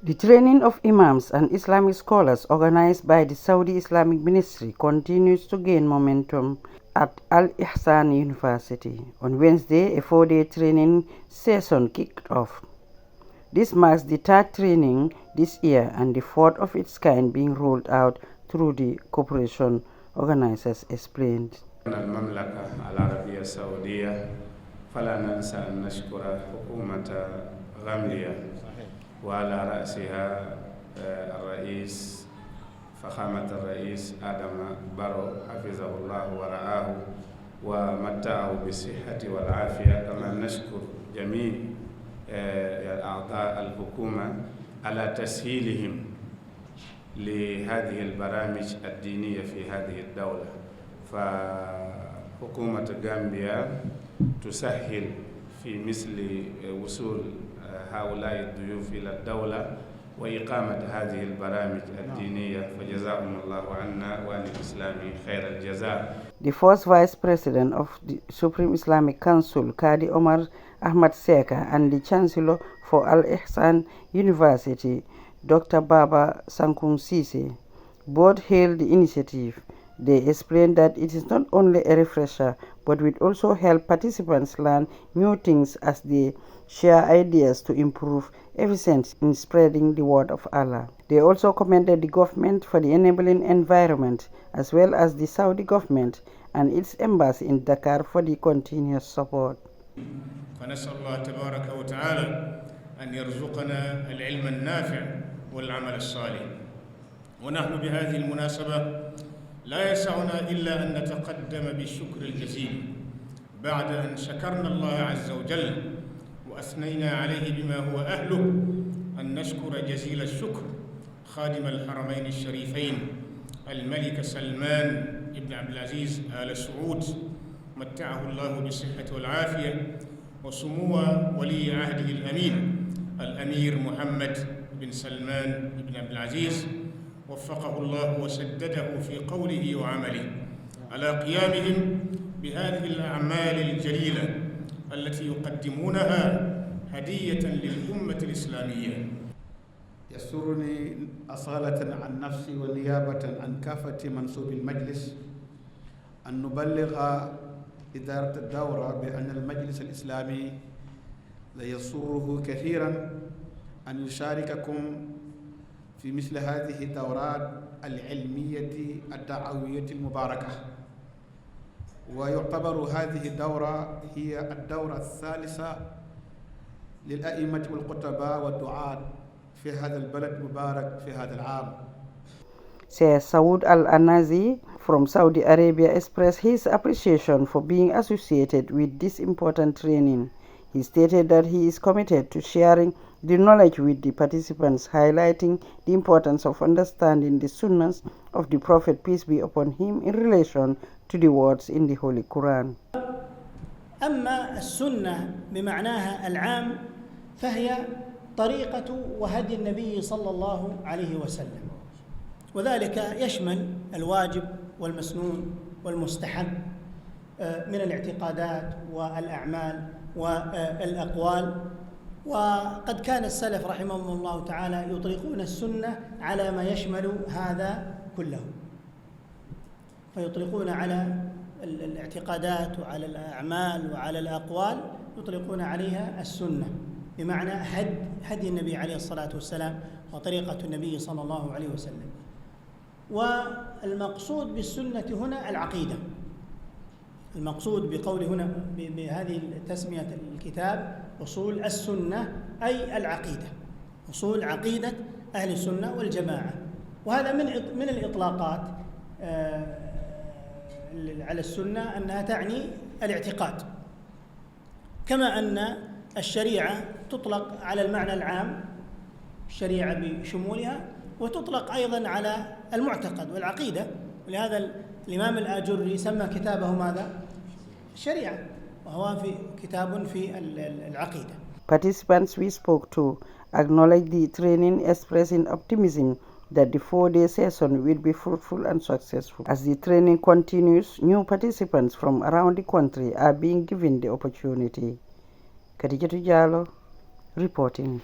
The training of imams and Islamic scholars organized by the Saudi Islamic Ministry continues to gain momentum at Al Ihsan University. On Wednesday, a 4-day training session kicked off. This marks the third training this year and the fourth of its kind being rolled out through the corporation, organizers explained. المملكة العربية السعودية فلا ننسى أن نشكر حكومة غامبيا وعلى رأسها الرئيس فخامة الرئيس آدم بارو حفظه الله ورعاه ومتعه بالصحة والعافية. كما نشكر جميع أعضاء الحكومة على تسهيلهم لهذه البرامج الدينية في هذه الدولة. فحكومة غامبيا تسهل في مثل وصول هؤلاء الضيوف إلى الدولة وإقامة هذه البرامج الدينية، فجزاهم الله عنا وعن الإسلام خير الجزاء. The first Vice President of the Supreme Islamic Council, Qadi Omar Ahmad Seka, and the Chancellor for Al Ihsan University, Dr. Baba Sankung Sise, both hailed the initiative. They explained that it is not only a refresher, but will also help participants learn new things as they share ideas to improve efficiency in spreading the word of Allah. They also commended the government for the enabling environment, as well as the Saudi government and its embassy in Dakar for the continuous support. فنسأل الله تبارك وتعالى أن يرزقنا العلم النافع والعمل الصالح. ونحن بهذه المناسبة لا يسعنا إلا أن نتقدم بالشكر الجزيل بعد أن شكرنا الله عز وجل وأثنينا عليه بما هو أهله، أن نشكر جزيل الشكر خادم الحرمين الشريفين الملك سلمان بن عبد العزيز آل سعود متعه الله بالصحة والعافية، وسمو ولي عهده الأمين الأمير محمد بن سلمان بن عبد العزيز وفقه الله وسدده في قوله وعمله على قيامهم بهذه الأعمال الجليلة التي يقدمونها هدية للأمة الإسلامية. يسرني أصالة عن نفسي ونيابة عن كافة منسوب المجلس أن نبلغ إدارة الدورة بأن المجلس الإسلامي ليسره كثيرا أن يشارككم في مثل هذه الدورات العلمية الدعوية المباركة. ويعتبر هذه الدورة هي الدورة الثالثة للأئمة والخطباء والدعاة في هذا البلد المبارك في هذا العام. Sayyid Saud Al-Anazi from Saudi Arabia expressed his appreciation for being associated with this important training. He stated that he is committed to sharing the knowledge with the participants, highlighting the importance of understanding the sunnahs of the Prophet, peace be upon him, in relation to the words in the Holy Quran. أما السنة بمعناها العام فهي طريقة وهدي النبي صلى الله عليه وسلم، وذلك يشمل الواجب والمسنون والمستحب من الاعتقادات والأعمال والأقوال. وقد كان السلف رحمهم الله تعالى يطلقون السنة على ما يشمل هذا كله، فيطلقون على الاعتقادات وعلى الأعمال وعلى الأقوال يطلقون عليها السنة بمعنى هدي النبي عليه الصلاة والسلام وطريقة النبي صلى الله عليه وسلم. والمقصود بالسنة هنا العقيدة. المقصود بقول هنا بهذه تسمية الكتاب أصول السنة أي العقيدة، أصول عقيدة أهل السنة والجماعة. وهذا من الإطلاقات على السنة أنها تعني الاعتقاد، كما أن الشريعة تطلق على المعنى العام الشريعة بشمولها، وتطلق أيضا على المعتقد والعقيدة. ولهذا الإمام الآجري سمى كتابه ماذا؟ الشريعة، وهو في كتاب في العقيدة. Participants we spoke to acknowledged the training, expressing optimism that the 4-day session will be fruitful and successful. As the training continues, new participants from around the country are being given the opportunity. Khadijatu Jallow reporting.